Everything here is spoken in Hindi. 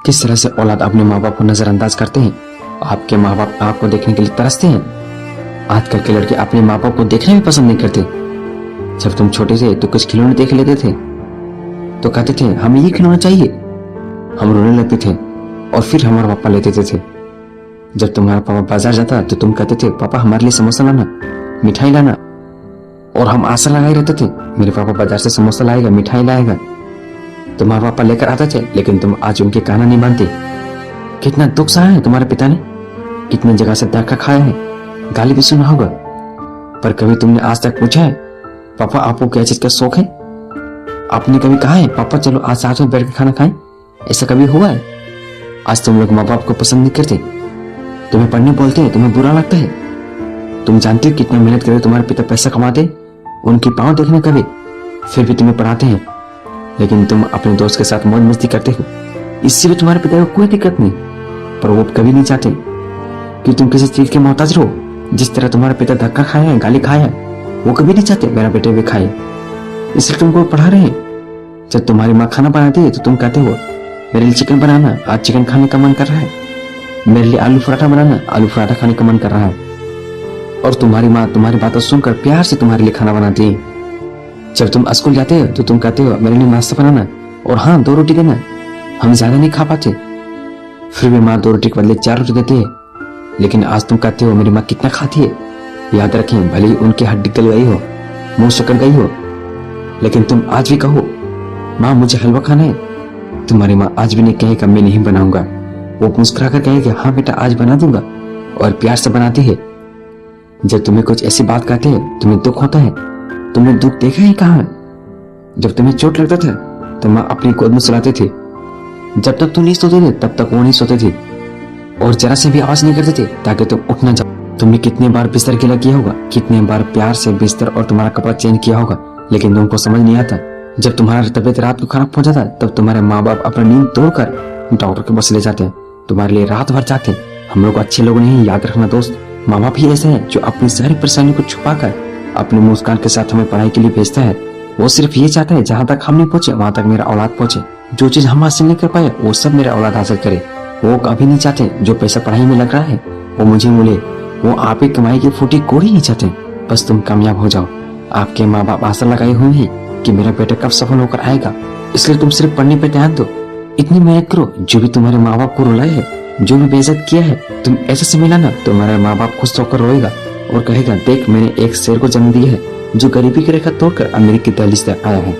किस तरह से औलाद अपने माँ बाप को नजरअंदाज करते हैं। आपके माँ बाप आपको देखने के लिए तरसते हैं। आजकल के लड़के अपने माँ बाप को देखने भी पसंद नहीं करते। जब तुम छोटे थे तो कुछ खिलौने देख लेते थे तो कहते थे हमें ये खिलौना चाहिए, हम रोने लगते थे और फिर हमारे पापा ले देते थे। जब तुम्हारा पापा बाजार जाता तो तुम कहते थे पापा हमारे लिए समोसा लाना, मिठाई लाना, और हम आशा लगाए रहते थे मेरे पापा बाजार से समोसा लाएगा, मिठाई लाएगा। तुम्हारे पापा लेकर आते थे लेकिन तुम आज उनके कहना नहीं मानते। कितना दुख सहा है तुम्हारे पिता ने, कितनी जगह से धक्का खाया है, गाली भी सुना होगा, पर कभी तुमने आज तक पूछा है पापा आपको क्या चीज का शौक है? आपने कभी कहा है पापा चलो आज साथ में बैठ के खाना खाएं? ऐसा कभी हुआ है? आज तुम लोग माँ बाप को पसंद नहीं करते, तुम्हें पढ़ने बोलते हैं, तुम्हें बुरा लगता है। तुम जानते हो कितना मेहनत करे तुम्हारे पिता पैसा कमाते, उनकी पाँव देखने कभी, फिर भी तुम्हें पढ़ाते हैं। लेकिन तुम अपने दोस्त के साथ मौज मस्ती करते हो, इससे भी तुम्हारे पिता को कोई दिक्कत नहीं, पर वो कभी नहीं चाहते कि तुम किसी चीज के मोहताज रहो। जिस तरह तुम्हारा पिता धक्का खाया है, गाली खाया है, वो कभी नहीं चाहते मेरा बेटे भी खाए, इसलिए तुमको पढ़ा रहे हैं। जब तुम्हारी माँ खाना बनाती है तो तुम कहते हो मेरे लिए चिकन बनाना, आज चिकन खाने का मन कर रहा है, मेरे लिए आलू पराठा बनाना, आलू पराठा खाने का मन कर रहा है। और तुम्हारी माँ तुम्हारी बातें सुनकर प्यार से तुम्हारे लिए खाना बनाती है। जब तुम स्कूल जाते हो तो तुम कहते हो मेरे लिए नाश्ता बनाना और हाँ 2 रोटी देना, हम ज्यादा नहीं खा पाते। फिर भी माँ 2 रोटी के बदले 4 रोटी देती है। लेकिन आज तुम कहते हो मेरी माँ कितना खाती है। याद रखें भले ही उनकी हड्डी गल गई हो, मुंह सिकड़ गई हो, लेकिन तुम आज भी कहो माँ मुझे हलवा खाना है, तुम्हारी माँ आज भी नहीं कहेगा मैं नहीं बनाऊंगा। वो मुस्कुरा कर कहेगी हाँ बेटा आज बना दूंगा, और प्यार से बनाती है। जब तुम्हें कुछ ऐसी बात कहते हैं तुम्हें दुख होता है। तुमने दुख देखा ही कहाँ? जब तुम्हें चोट लगता था तो माँ अपनी गोद में सुलाते थे। जब तक तुम नहीं सोते थे तब तक वो नहीं सोते थे और जरा से भी आवाज नहीं करते थे ताकि तुम उठ ना जाओ। तुमने कितने बार बिस्तर गीला किया होगा, कितने बार प्यार से बिस्तर और तुम्हारा कपड़ा चेंज किया होगा, लेकिन तुमको समझ नहीं आता। जब तुम्हारा तबीयत रात को खराब हो जाता है तब तुम्हारे माँ बाप अपना नींद तोड़कर डॉक्टर के पास ले जाते हैं, तुम्हारे लिए रात भर जाते हैं। हम लोग अच्छे लोग नहीं, याद रखना दोस्त। माँ बाप ही ऐसे हैं जो अपनी सारी परेशानी को छुपाकर अपने मुस्कान के साथ हमें पढ़ाई के लिए भेजता है। वो सिर्फ ये चाहता है जहाँ तक हम नहीं पहुंचे वहां तक मेरा औलाद पहुंचे। जो चीज हम हासिल नहीं कर पाए वो सब मेरा औलाद हासिल करे। वो कभी नहीं चाहते जो पैसा पढ़ाई में लग रहा है वो मुझे मिले। वो आप ही कमाई की फूटी कोड़ी नहीं चाहते, बस तुम कामयाब हो जाओ। आपके माँ बाप आशा लगाए हुए हैं कि मेरा बेटा कब सफल होकर आएगा, इसलिए तुम सिर्फ पढ़ने पे ध्यान दो। इतनी मेहनत करो, जो भी तुम्हारे माँ बाप को रुलाए है, जो भी बेइज्जत किया है, तुम ऐसे से मिलाना तुम्हारा माँ बाप खुश होकर रोएगा और कहेगा देख मैंने एक शेर को जन्म दिया है जो गरीबी की रेखा तोड़कर अमीरी की दहलीज तक आया है।